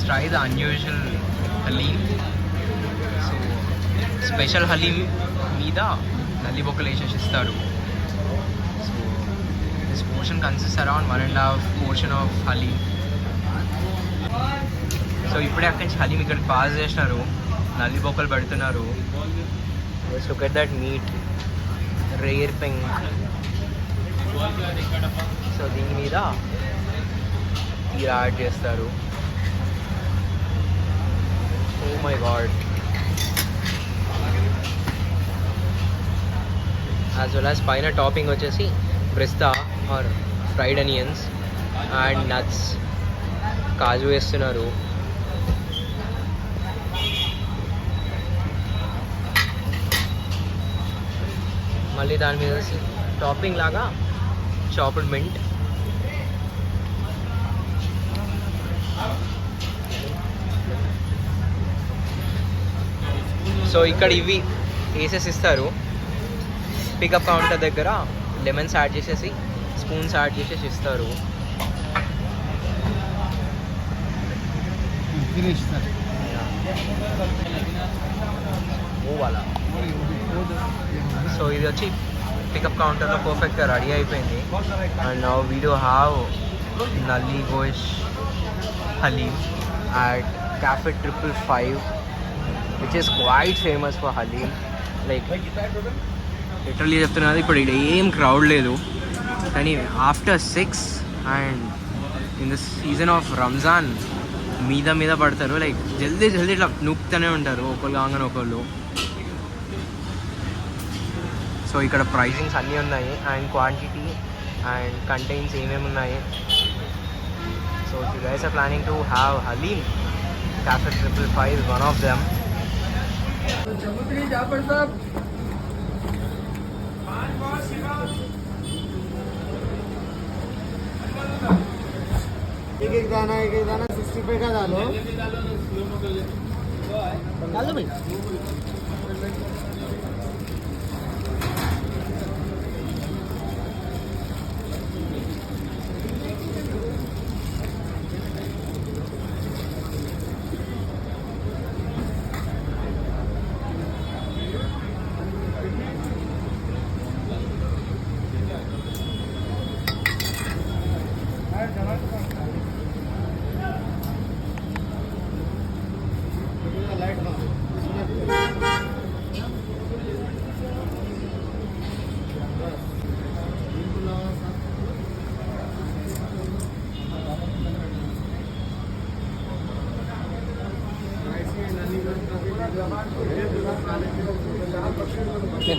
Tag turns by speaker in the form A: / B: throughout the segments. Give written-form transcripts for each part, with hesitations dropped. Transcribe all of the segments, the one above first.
A: try the unusual halim. So special halim మీద నల్లి బొక్కలు వేసేసి ఇస్తారు. So this portion consists around 1.5 portion of halim. So ఇప్పుడే అక్కడి నుంచి హలీం ఇక్కడికి పాస్ చేసినారు, నల్లి బొక్కలు పెడుతున్నారు. Just look at that meat, rare pink. So దీని మీద తీరా యాడ్ చేస్తారు. Oh my God. As well as పైన టాపింగ్ వచ్చేసి birista or fried onions and nuts, కాజు వేస్తున్నారు. మళ్ళీ దాని మీద టాపింగ్ లాగా చాప్డ్ మింట్. సో ఇక్కడ ఇవి వేసేసి ఇస్తారు. పికప్ కౌంటర్ దగ్గర లెమన్స్ యాడ్ చేసేసి, స్పూన్స్ యాడ్ చేసేసి ఇస్తారు. ఓవాలా. సో ఇది వచ్చి పికప్ కౌంటర్లో పర్ఫెక్ట్గా రెడీ అయిపోయింది. And now we do have నల్లి గోష్ haleem at Cafe 555, which is quite famous for halim. Like literally చెప్తున్నది, ఇప్పుడు ఇక్కడ ఏం క్రౌడ్ లేదు, కానీ after 6 and in the season of Ramzan మీద పడతారు. లైక్ జల్దీ ఇట్లా నూపుతూనే ఉంటారు ఒకళ్ళు కాగానే ఒకళ్ళు. సో ఇక్కడ ప్రైజింగ్స్ అన్నీ ఉన్నాయి అండ్ క్వాంటిటీ అండ్ కంటైన్స్ ఏమేమి ఉన్నాయి. So if you guys are planning to have halim, Cafe 555 is one of them.
B: एक दाना 65 का डालो भाई.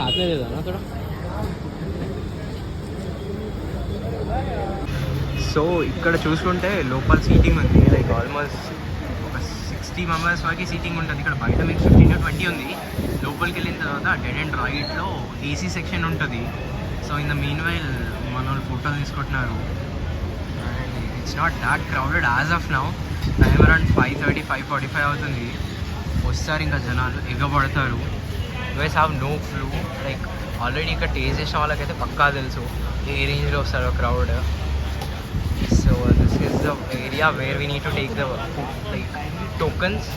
B: हाथ में दे दो ना थोड़ा. సో ఇక్కడ చూసుకుంటే లోపల సీటింగ్ ఉంది. లైక్ ఆల్మోస్ట్ ఒక 60 మెంబర్స్ వరకు సీటింగ్ ఉంటుంది. ఇక్కడ బయట మీకు 15 to 20 ఉంది. లోపలికి వెళ్ళిన తర్వాత డెడ్ అండ్ రైట్లో ఏసీ సెక్షన్ ఉంటుంది. So in the meanwhile మన వాళ్ళు ఫోటోలు తీసుకుంటున్నారు. And it's not that crowded as of now. Time around 5:30, 5:45 అవుతుంది. వస్తారు ఇంకా జనాలు ఎగబడతారు. Guys have no flu. Like already ఇక్కడ టేస్ట్ చేసిన వాళ్ళకైతే పక్కా తెలుసు ఏ రేంజ్లో వస్తారో crowd. So this is the area where we need to take the like tokens.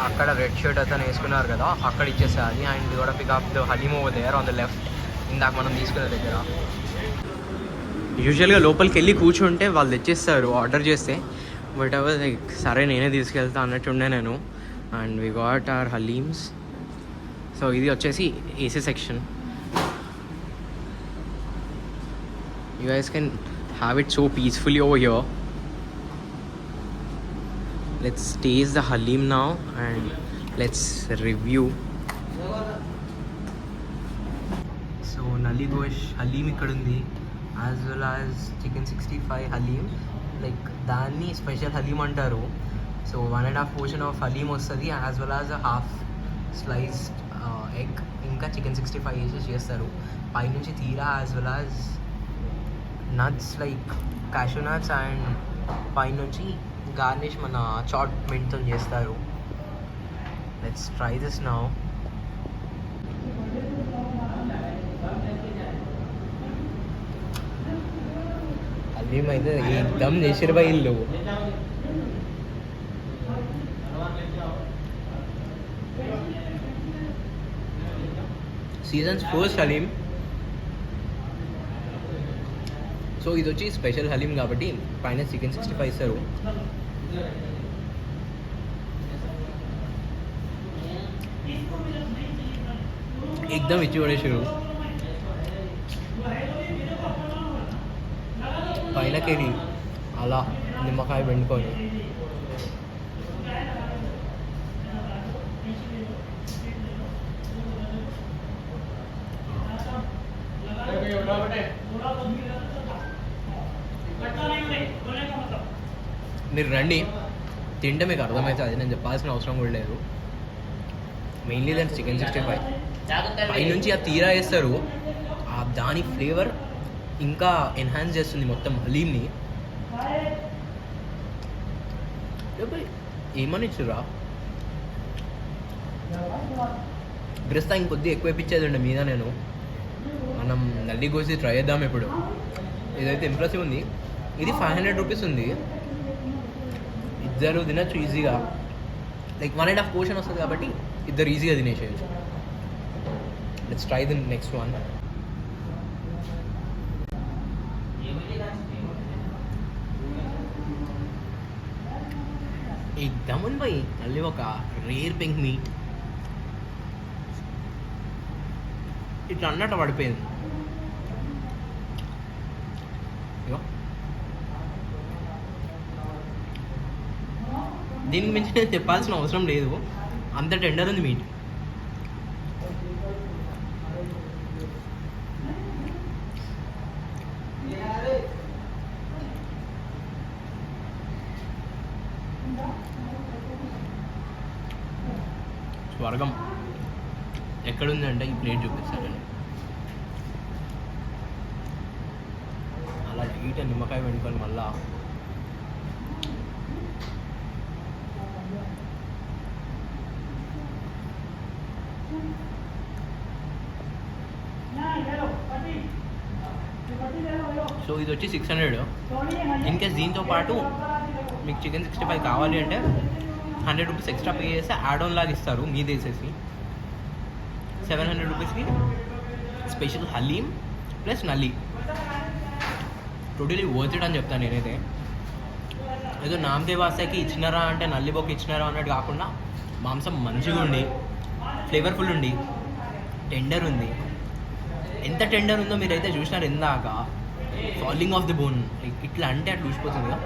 B: అక్కడ రెడ్ షర్ట్ అతను వేసుకున్నారు కదా, అక్కడ ఇచ్చేసేయాలి. అండ్ కూడా pick up the haleem over there on the left, ఇందాక మనం తీసుకునే దగ్గర. యూజువల్గా లోపలికి వెళ్ళి కూర్చుంటే వాళ్ళు తెచ్చేస్తారు ఆర్డర్ చేస్తే. బట్ అవర్ లైక్ సరే నేనే తీసుకెళ్తా అన్నట్టుండే నేను. And we got our haleems. So ఇది వచ్చేసి AC section. You guys can have it so peacefully over here. Let's taste the haleem now and let's review. So nalli gosht haleem ఇక్కడ ఉంది, as well as chicken 65 haleem. Like దాన్ని స్పెషల్ హలీమ్ అంటారు. సో 1.5 portion ఆఫ్ హలీమ్ వస్తుంది, as well as half sliced egg, ఇంకా chicken 65 వేసి చేస్తారు. పైనుంచి తీరా as well as nuts like cashew nuts and పైనుంచి గార్నిష్ మన చాట్ మింట్తో చేస్తారు. Let's try this now. Haleem అయితే ఏకదమ్ చేసిరు బా ఇల్లు. Seasons first haleem. సో ఇది వచ్చి స్పెషల్ హలీం కాబట్టి పైన చికెన్ 65 ఇస్తారు. एकदम ఇచ్చి పడేసారు. పైనకెళ్ళి అలా నిమ్మకాయ వెండుకొని మీరు రండి తింటే మీకు అర్థమవుతుంది. నేను చెప్పాల్సిన అవసరం కూడా లేదు. మెయిన్లీ దాని చికెన్ 65 పైనుంచి ఆ తీరా వేస్తారు. ఆ దాని ఫ్లేవర్ ఇంకా ఎన్హాన్స్ చేస్తుంది మొత్తం హలీంని. ఏమని ఇచ్చురా బ్రెస్తా ఇంకొద్ది ఎక్కువ ఇప్పించేది ఉండే మీద. నేను మనం నల్లి కోసి ట్రై చేద్దాం ఇప్పుడు. ఇదైతే ఇంప్రెసివ్ ఉంది. ఇది 500 రూపీస్ ఉంది. ఇద్దరు తినచ్చు ఈజీగా. లైక్ 1.5 పోర్షన్ వస్తుంది కాబట్టి ఇద్దరు ఈజీగా తినేసేయచ్చు. Let's try the next one. एकदम ఉంది భయ్. మళ్ళీ ఒక రేర్ పింక్ మీట్ ఇట్లా అన్నట్టు పడిపోయింది. దీనికి మించి నేను చెప్పాల్సిన అవసరం లేదు. అంత టెండర్ ఉంది మీట్. స్వర్గం ఎక్కడుందంటే ఈ ప్లేట్ చూపిస్తానండి. అలా లైట్ నిమ్మకాయ వెండుకొని మళ్ళా సో ఇది వచ్చి 600. ఇన్ కేస్ దీంతో పాటు మీకు చికెన్ 65 కావాలి అంటే 100 రూపీస్ ఎక్స్ట్రా పే చేస్తే యాడ్ ఆన్ లాగా ఇస్తారు మీద వేసేసి. 700 రూపీస్కి స్పెషల్ హలీం ప్లస్ నల్లి. టోటలీ వర్త్ ఇట్ అని చెప్తాను నేనైతే. ఏదో నామకే వాస్తాకి ఇచ్చినారా అంటే నల్లి బొక్క ఇచ్చినారా అన్నట్టు కాకుండా మాంసం మంచిగా ఉండి ఫ్లేవర్ఫుల్ ఉండి టెండర్ ఉంది. ఎంత టెండర్ ఉందో మీరైతే చూసినారు ఇందాక. ఫాలింగ్ ఆఫ్ ది బోన్ ఇట్లా అంటే అట్లా ఊసిపోతుంది కదా.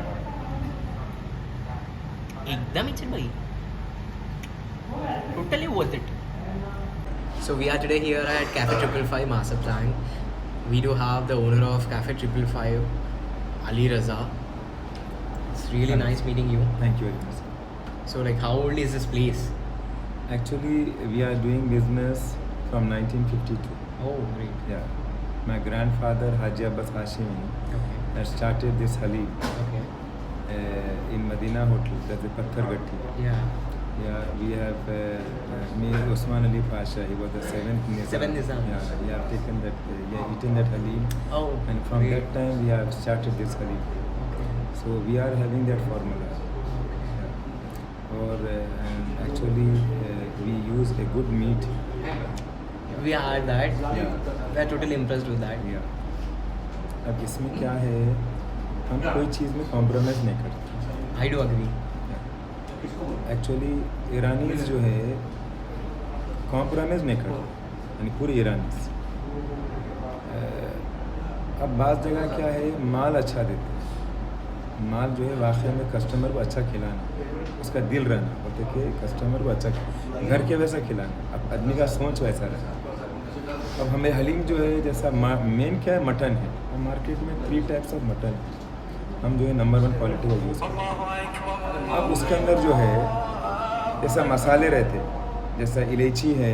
B: एकदम इच्छा भाई, totally worth it. So we are today here at Cafe 555 Master Plan. We do have the owner of Cafe 555, Ali Raza. It's really nice meeting you.
C: Thank you very much.
B: So like how old is this place?
C: Actually, we are doing business from 1952.
B: Oh great.
C: Yeah. My grandfather Haji Abbas Hashimi
B: Okay.
C: started this halim
B: Okay.
C: In Medina Hotel, that's the Patthar Gatti.
B: Yeah.
C: Yeah, we have Mir Osman Ali Pasha. He was the seventh Nizam.
B: Seventh Nizam.
C: Yeah, we have taken that, we have eaten that halim,
B: Oh.
C: and from
B: great.
C: that time we have started this halim.
B: Okay.
C: So we are having that formula. Yeah. Or actually, we use a good meat.
B: We had that.
C: Yeah.
B: We are totally impressed with that.
C: Yeah. अब इसमें क्या है, हम कोई चीज़ में compromise नहीं करते.
B: I do agree.
C: Actually ईरानीज़ जो है कॉम्प्रोमाइज़ नहीं करते, यानी पूरी ईरानीज़. अब बाज़ जगह क्या है, माल अच्छा देते हैं. माल जो है वाकई में कस्टमर को अच्छा खिलाना, उसका दिल रहना, बोलते कि कस्टमर को अच्छा घर के वैसा खिलाना. अब आदमी का सोच वैसा रहना. अब हमें हलीम जो है जैसा मेन क्या है, मटन है. और मार्केट में 3 टाइप्स ऑफ मटन है. हम जो है नंबर 1 क्वालिटी का यूज़ करते हैं. अब उसके अंदर जो है जैसा मसाले रहते, जैसा इलायची है,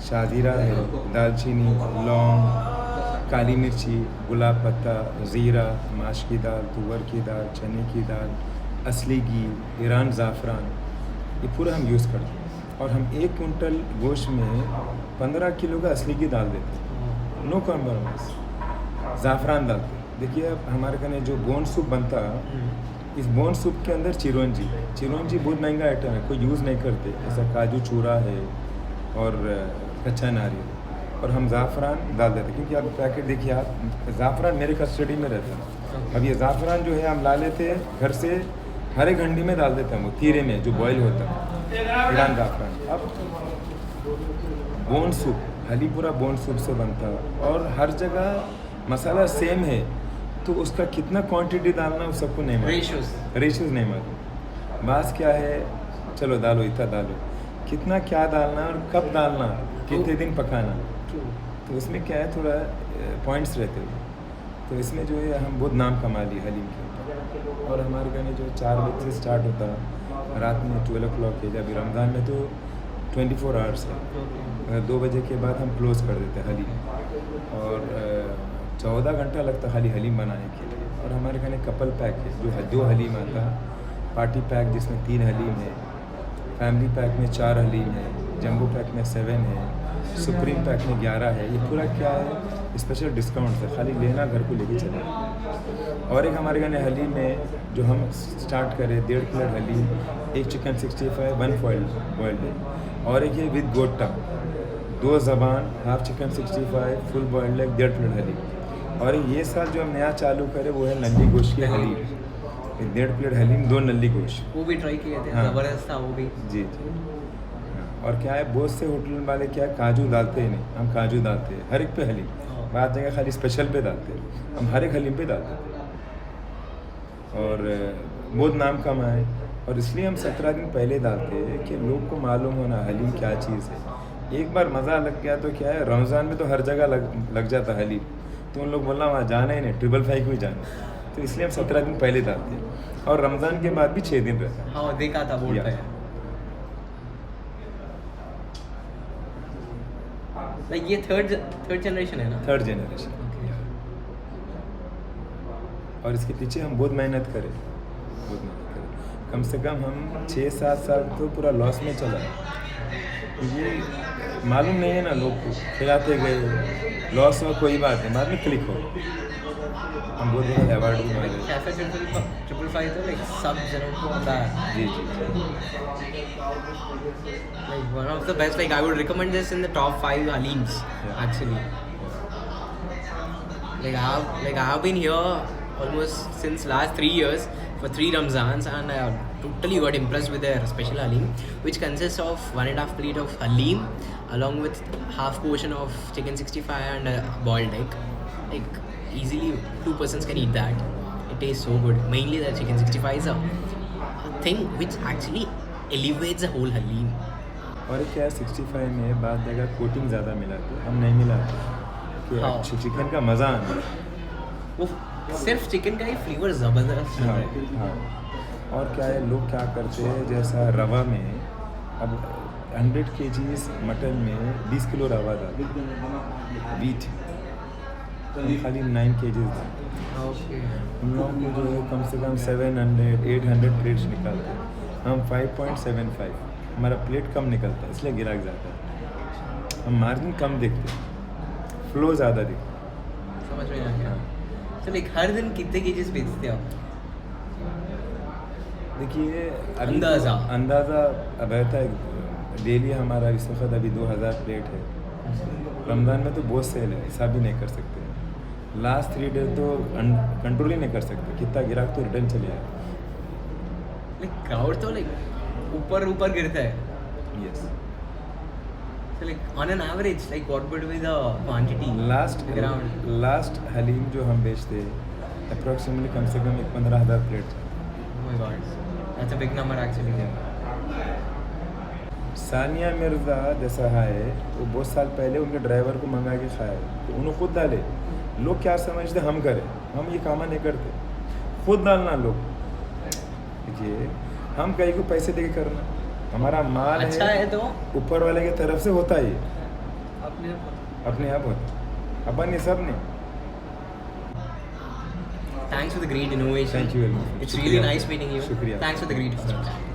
C: शाजीरा है, दालचीनी, लौंग, काली मिर्ची, गुलाब पत्ता, ज़ीरा, माश की दाल, तुअर की दाल, चने की दाल, असली घी, ईरान ज़ाफ़रान, ये पूरा हम यूज़ करते हैं. और हम 1 कुंटल गोश्त में 15 किलो का असली घी डाल देते हैं. No compromise. ज़ाफ़रान डालते हैं. देखिए अब हमारे कने जो बोन सूप बनता, इस बोन सूप के अंदर चिरौंजी बहुत महंगा आइटम है, कोई यूज़ नहीं करते, ऐसा काजू चूरा है और कच्चा नारियल, और हम ज़ाफ़रान डाल देते, क्योंकि आप पैकेट देखिए, आप ज़ाफ़रान मेरे कस्टडी में रहता है। अब ये ज़ाफ़रान जो है हम ला लेते हैं घर से, हर एक हंडी में डाल देते हैं, वो तीरे में जो बॉयल होता है ईरान ज़ाफ़रान। अब बोन सूप हलीम पूरा बोन सूप से बनता है, और हर जगह मसाला सेम है, तो उसका कितना क्वांटिटी डालना वो सबको नहीं मालूम, रेशियोज नहीं मालूम। बास क्या है, चलो डालो, इतना डालो, कितना क्या डालना और कब डालना, कितने दिन पकाना, तो इसमें क्या है थोड़ा पॉइंट्स रहते हैं। तो इसमें जो है हम बहुत नाम कमा लिए हलीम के ऊपर। और हमारे गाने जो 4 बजे से स्टार्ट होता है, रात में 12 o'clock है, जब रमज़ान में तो 24 hours है, 2 बजे के बाद हम क्लोज़ कर देते हैं हलीम, और 14 घंटा लगता है खाली हलीम बनाने के लिए। और हमारे खाने कपल पैक है, जो 2 हलीम आता है, पार्टी पैक जिसमें 3 हलीम है, फैमिली पैक में 4 हलीम है, जंबो पैक में 7 है, सुप्रीम पैक में 11 है। ये पूरा क्या है, स्पेशल डिस्काउंट है, खाली लेना घर को लेके चले। और एक हमारे खाने हलीम में जो हम स्टार्ट करें 1.5 प्लेट हलीम, एक चिकन 65, 1 बॉइल्ड है, और एक है विद गोट टंग, 2 ज़बान, हाफ चिकन 65, फुल बॉइल्ड है, 1.5 प्लेट हलीम। और ये साल जो हम नया चालू करें वो है नल्ली गोश्त की हलीम, 1.5 प्लेट हलीम, 2 नल्ली गोश्त,
A: वो भी ट्राई किए थे,
C: हाँ।
A: ज़बरदस्त था वो भी।
C: जी। और क्या है, बहुत से होटल वाले क्या है, काजू डालते ही नहीं, हम काजू डालते हैं हर एक पे हलीम, बाद जगह खाली स्पेशल पे डालते हैं, हम हर एक हलीम पे डालते हैं। और बहुत नाम कमाए, और इसलिए हम 17 दिन पहले डालते हैं कि लोग को मालूम होना हलीम क्या चीज़ है। एक बार मज़ा लग गया तो क्या है, रमज़ान में तो हर जगह लग जाता हलीम, तो उन लोग बोलना वहाँ जाना ही नहीं, 555 को ही जाना, तो इसलिए हम 17 दिन पहले डालते हैं। और रमज़ान के बाद भी 6 दिन रहता है।
A: हाँ, देखा था बोर्ड पे। लाइक ये थर्ड जनरेशन है ना?
C: 3rd generation. और इसके पीछे हम बहुत मेहनत करें, कम से कम हम 6-7 साल तो पूरा लॉस में चला है। ये मालूम नहीं है ना लोग को, खिलाते गए, लॉस हुआ कोई बात नहीं, बाद में क्लिक हो। हम बहुत बड़ा अवार्ड भी मिले।
A: कैफे 555 तो लाइक सब जनों को पता है।
C: जी।
A: Like one of the best, like I would recommend this in the top 5 halims,
C: Yeah.
A: actually. Like I have been here almost since last 3 years for 3 Ramzans, and I totally got impressed with their special halim, which consists of 1.5 plate of halim along with half portion of chicken 65 and a boiled egg. Like easily 2 persons can eat that. It tastes so good. Mainly the chicken 65 is a thing which actually elevates the whole halim.
C: और क्या है, 65 में बाद जगह coating ज़्यादा मिलाते, हम नहीं मिलाते कि
A: हाँ।
C: चिकन का मज़ा आना।
A: वो सिर्फ चिकन का ही फ्लेवर ज़बरदस्त
C: हाँ,
A: है।
C: हाँ। और क्या है, लोग क्या करते हैं, जैसा रवा में अब 100 kg मटन में 20 किलो रवा डालते, वीट खाली 9 kg डालते।
A: ओके।
C: हम लोगों को जो है कम से कम 700-800 प्लेट्स निकालते हैं, हम 5.75, हमारा प्लेट कम निकलता है, इसलिए गिराक जाता है। हम मार्जिन कम देखते हैं, फ्लो ज़्यादा देखते हैं।
A: समझ में आ गया। तो लाइक हर दिन कितने केजीज बेचते हो आप?
C: देखिए अभी
A: अंदाज़ा
C: अब रहता है, डेली हमारा इस वक्त अभी 2000 प्लेट है। रमज़ान में तो बहुत सेल है, हिसाब भी नहीं कर सकते। लास्ट 3 डेज तो कंट्रोल ही नहीं कर सकते, कितना गिराक तो रिटर्न चले आए।
A: लाइक क्राउड तो लाइक ऊपर गिरता है।
C: Yes.
A: So like on an average, like what would be the quantity?
C: Last haleem जो हम बेचते हैं अप्रॉक्सीमेटली कम से कम 15,000 plate.
A: Oh my god, that's a big number actually.
C: Sania Mirza जैसा है, वो बहुत साल पहले उनके ड्राइवर को मंगा के खाए, तो उन्होंने खुद डाले। लोग क्या समझते हम करें, हम ये काम नहीं करते, खुद डालना लोग। देखिए हम कहीं को पैसे दे के करना, हमारा माल
A: अच्छा है तो
C: ऊपर वाले की तरफ से होता ही, अपने आप होता, अपन ये सब नहीं।
A: Thanks for the great innovation.
C: Thank you very much.
A: It's really nice meeting you.
C: शुक्रिया।
A: Thanks for the great information.